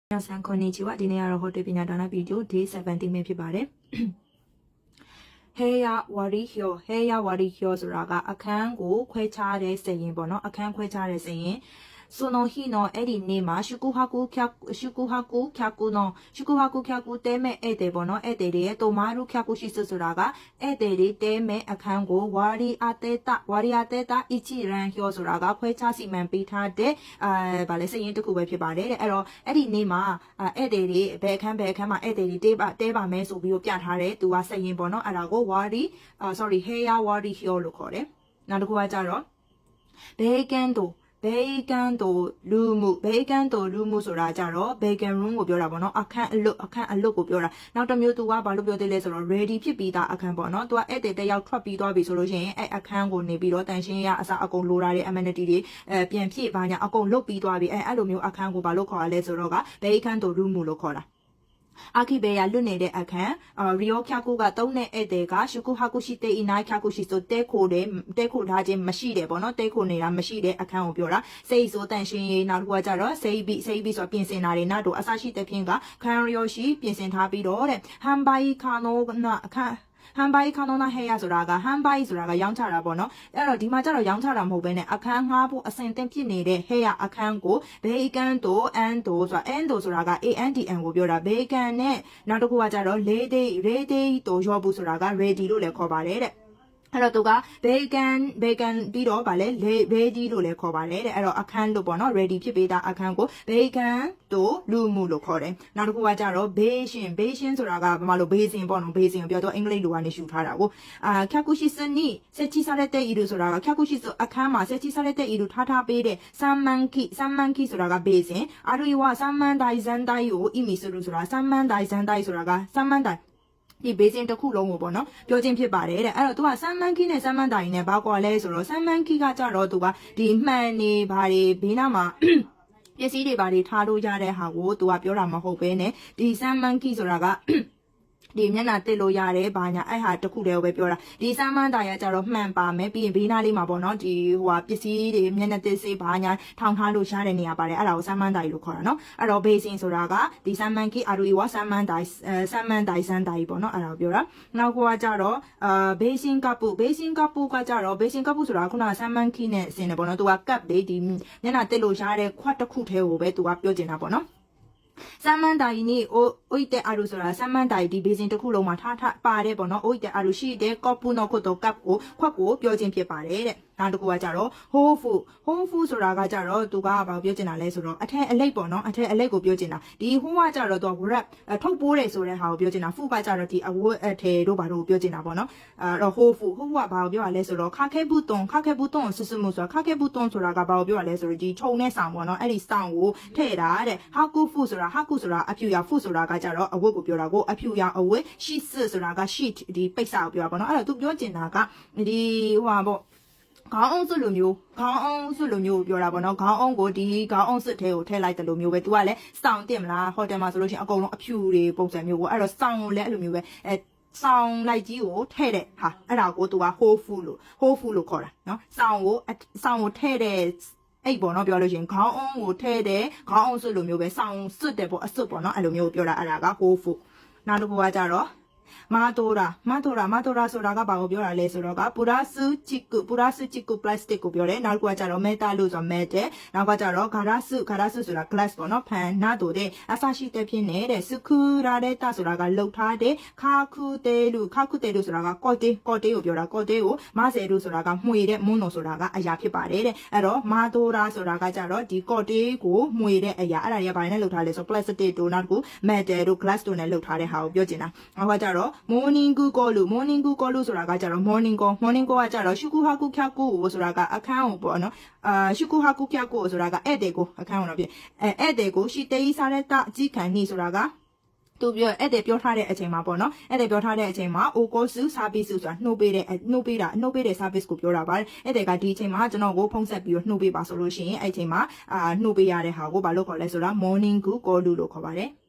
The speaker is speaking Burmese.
皆さんこんにちは。ဒီနေ့ကတော့ဟိုတယ်ပညာဒါနဗီဒီယို day 17ပဲဖြစ်ပါတယ်။ Heya Warihyo Heya Warihyo ဆိုတာကအခန်းကိုခွဲခြားတဲ့စရင်ပေါ့နော်အခန်းခွဲခြားတဲ့စရင်その日のအဲ့ဒီနေ့မှာ宿泊客တဲမဲ့ဧည့်သည်ပေါ့နော်ဧည့်သည်တွေရဲ့တိုမာရု客ရှိစုဆိုတာကဧည့်သည်တွေတဲမဲ့အခန်းကိုဝါရီအတေတာ一ရန်ဟျောဆိုတာကခွဲခြားစီမံပေးထားတဲ့ဗာလဲစရင်တစ်ခုပဲဖြစ်ပါတယ်တဲ့အဲ့တော့အဲ့ဒီနေ့မှာဧည့်သည်တွေဘယ်အခန်းမှာဧည့်သည်တွေတဲပါမယ်ဆိုပြီးတော့ပြထားတယ်သူကစရင်ပေါ့နော်အဲ့ဒါကိုဝါရီHeya Warihyo လို့ခေါ်တယ်နောက်တစ်ခုကကြတော့ဘေကန်တို့လူမှုဆိုတာကြတော့ Bacon room ကိုပြောတာပေါ့နော်အခန်းအလွတ်ကိုပြောတာနောက်တစ်မျိုးသူကဘာလို့ပြောသေးလဲဆိုတော့ ready ဖြစ်ပြီးသားအခန်းပေါ့နော်သူကဧည့်သည်တစ်ယောက်ထွက်ပြီးသွားပြီဆိုလို့ရှိရင်အဲ့အခန်းကိုနေပြီးတော့တန်ရှင်းရအစားအကုန်လိုတာတွေ amenity တွေပြန်ဖြည့်ပါညာအကုန်လုတ်ပြီးသွားပြီအဲ့လိုမျိုးအခန်းကိုဘာလို့ခေါ်ရလဲဆိုတော့က Bacon တို့ room လို့ခေါ်တာအာခိဘေရလွတ်နေတဲ့အခန်းရီယိုခါကူကတုံးတဲ့ဧည့်သည်ကရှုကုဟာကုရှိတေအီနိုင်ခါကုရှိဆိုတဲခိုထားခြင်းမရှိတယ်ပေါ့နော်တဲခိုနေတာမရှိတဲ့အခန်းကိုပြောတာစိတ်ဆိုတန်ရှင်းရေးနောက်တစ်ခုကကြတော့စိတ်ပြီးဆိုပြင်ဆင်တာတွေနောက်တော့အစရှိတဲ့ဖြင့်ကခန်ရီယိုရှိပြင်ဆင်ထားပြီးတော့တဲ့ဟမ်ဘိုင်ခါနိုနာအခန်းဟမ်ဘိုင်ခါနိုနာဟေယာဆိုတာကဟမ်ဘိုင်ဆိုတာကရောင်းချတာပေါ့နော်အဲ့တော့ဒီမှာကျတော့ရောင်းချတာမဟုတ်ဘဲနဲ့အခန်းငှားဖို့အစင်သင့်ဖြစ်နေတဲ့ဟေယာအခန်းကိုဘေကန်တိုအန်တိုဆိုတာက ANDN ကိုပြောတာဘေကန်နဲ့နောက်တစ်ခုကကျတော့လေဒေးတိုရောဘူးဆိုတာက ready လို့လည်းခေါ်ပါတယ်တဲ့အဲ့တော့သူကဘေကန်ပြီးတော့ဗာလဲ ready လို့လည်းခေါ်ပါတယ်တဲ့အဲ့တော့အခန်းလို့ပေါ့နော် ready ဖြစ်ပေးတာအခန်းကိုဘေကန်တို့လူမှုလို့ခေါ်တယ်နောက်တစ်ခုကကြတော့ဘေးရှင်ဆိုတာကဘာမှလို့ဘေးစင်ပေါ့နော်ဘေးစင်ကိုပြောတော့အင်္ဂလိပ်လိုကနေရှုထားတာကိုခါကုရှိစနီဆက်ချီစားတဲ့ဤလို့ဆိုတာကခါကုရှိစအခန်းမှာဆက်ချီစားတဲ့ဤလို့ထားပေးတဲ့ဆမ်မန်ခီဆိုတာကဘေးစင်အာရီဝဆမ်မန်ဒိုင်ဇန်တိုင်ကိုအီမီဆိုလို့ဆိုတာဆမ်မန်ဒိုင်ဇန်တိုင်ဆိုတာကဆမ်မန်ဒိုင်ဒီဘေးစင်တစ်ခုလုံးကိုပေါ့နော်ပြောချင်းဖြစ်ပါတယ်တဲ့အဲ့တော့သူကဆမ်မန်ခီနဲ့ဆမ်မန်တိုင်နဲ့ဘာကွာလဲဆိုတော့ဆမ်မန်ခီကကြတော့သူကဒီမှန်နေဘာတွေဘေးနားမှာပစ္စည်းတွေဘာတွေထားလို့ရတဲ့ဟာကိုသူကပြောတာမဟုတ်ဘဲနဲ့ဒီဆမ်မန်ခီဆိုတာကဒီမျက်နှာတက်လို့ရတယ်ဘာညာအဲ့ဟာတခုတည်းကိုပဲပြောတာဒီစမ်းမန်းတာရကြတော့မှန်ပါမယ်ပြီးရင်ဘေးနားလေးမှာပေါ့နော်ဒီပစ္စည်းတွေမျက်နှာတက်စေးဘာညာထောင်ထားလို့ရတဲ့နေရာပါတယ်အဲ့ဒါကိုစမ်းမန်းတာကြီးလို့ခေါ်တာနော်အဲ့တော့ဘေးစင်ဆိုတာကဒီစမ်းမန်းကီအာရူဝါစမ်းမန်းတိုင်စမ်းမန်းတိုင်ပေါ့နော်အဲ့ဒါကိုပြောတာနောက်ကကြတော့ဘေးစင်ကပူကကြတော့ဘေးစင်ကပူဆိုတာကခုနကစမ်းမန်းကီနဲ့ဆင်တယ်ပေါ့နော်သူကကပ်လေးဒီမျက်နှာတက်လို့ရတဲ့ခွက်တစ်ခုတည်းကိုပဲသူကပြောချင်တာပေါ့နော်ဆမ်မန်တိုင်နီအိုတဲ့အာရူဆိုတာဆမ်မန်တိုင်ဒီဘေးစင်တစ်ခုလုံးမှာထားပါတယ်ပေါ့နော်အိုတဲ့အာရူရှိတဲ့ကော့ပူနော်ခုတော့ကပ်ကိုခွက်ကိုပြောချင်းဖြစ်ပါတယ်တဲ့နောက်တစ်ခုကကြတော့ home food ဆိုတာကကြတော့သူကဘာပြောချင်တာလဲဆိုတော့အထက်အလိပ်ပေါ့နော်အထက်အလိပ်ကိုပြောချင်တာဒီ home ကကြတော့သူက wrap ထုတ်ပိုးတယ်ဆိုတဲ့ဟာကိုပြောချင်တာ food ကကြတော့ဒီအဝတ်အထည်တို့ဘာတို့ကိုပြောချင်တာပေါ့နော်အဲ့တော့ home food ကဘာကိုပြောရလဲဆိုတော့ခါခဲဘူးတွန်းကိုစစမှုဆိုတာခါခဲဘူးတွန်းဆိုတာကဘာကိုပြောရလဲဆိုတော့ဒီခြုံတဲ့ဆောင်ပေါ့နော်အဲ့ဒီဆောင်ကိုထည့်တာတဲ့ haku food ဆိုတာအဖြူရ food ဆိုတာကကြတော့အဝတ်ကိုပြောတာကိုအဖြူရအဝတ် sheet ဆိုတာက sheet ဒီပိတ်စာကိုပြောတာပေါ့နော်အဲ့တော့သူပြောချင်တာကဒီပေါ့ခေါင်းအောင်စွလိုမျိုးပြောတာပေါ့နော်ခေါင်းအောင်ကိုဒီခေါင်းအောင်စွထဲကိုထည့်လိုက်တယ်လို့မျိုးပဲ तू ကလည်းစောင်းတင်မလားဟိုတယ်မှာဆိုလို့ရှိရင်အကုန်လုံးအဖြူတွေပုံစံမျိုးကိုအဲ့တော့စောင်းကိုလည်းအဲ့လိုမျိုးပဲစောင်းလိုက်ကြီးကိုထည့်တဲ့ဟာအဲ့ဒါကို तू က whole food လို့ခေါ်တာနော်စောင်းကိုထည့်တဲ့အဲ့ပေါ့နော်ပြောလို့ရှိရင်ခေါင်းအောင်ကိုထည့်တဲ့ခေါင်းအောင်စွလိုမျိုးပဲစောင်းစွတယ်ပေါ့အစွပေါ့နော်အဲ့လိုမျိုးပြောတာအဲ့ဒါက whole food နောက်တစ်ခုကကြတော့မာတိုရာဆိုတာကဘာကိုပြောတာလဲဆိုတော့ကပူရာစုချီကူပလတ်စတစ်ကိုပြောတယ်နောက်တစ်ခုကကြတော့မေတာလို့ဆိုတော့ metal နောက်ကကြတော့ဂါရစုဆိုတာ glass ပေါ့နော်ဖန်နာတိုတဲ့အစရှိတဲ့ဖြစ်နေတဲ့စကူရာတဲ့တာဆိုတာကလှုပ်ထားတဲ့ခါခုတဲလို့ဆိုတာကကော့တေးကိုပြောတာကော့တေးကိုမဆယ်လို့ဆိုတာကမှွေတဲ့မွန်းတော်ဆိုတာကအရာဖြစ်ပါတယ်တဲ့အဲ့တော့မာတိုရာဆိုတာကကြတော့ဒီကော့တေးကိုမှွေတဲ့အရာအဲ့ဒါတွေကဘာနဲ့လှုပ်ထားလဲဆိုတော့ plastic တို့နောက်တစ်ခု metal တို့ glass တို့နဲ့လှုပ်ထားတဲ့ဟာကိုပြောချင်တာနောက်ကကြတော့morning call ဆိုတာကကြတော့ morning call ကကြတော့ရှုကူဟာကူခါကူဆိုတာကအခန်းကိုပေါ့နော်ရှုကူဟာကူခါကူဆိုတာကဧည့်သည်ကိုအခန်းကိုတော့ပြဧည့်သည်ကိုရှိတေးစားတဲ့တာကြီးခံနေဆိုတာကသူပြောဧည့်သည်ပြောထားတဲ့အချိန်မှာပေါ့နော်ဧည့်သည်ပြောထားတဲ့အချိန်မှာ okosu service ဆိုတာနှုတ်ပေးတဲ့ service ကိုပြောတာပါဧည့်သည်ကဒီအချိန်မှာကျွန်တော်ကိုဖုန်းဆက်ပြီးတော့နှုတ်ပေးပါဆိုလို့ရှိရင်အဲ့အချိန်မှာနှုတ်ပေးရတဲ့ဟာကိုဘာလို့ခေါ်လဲဆိုတော့ morning call လို့ခေါ်ပါတယ်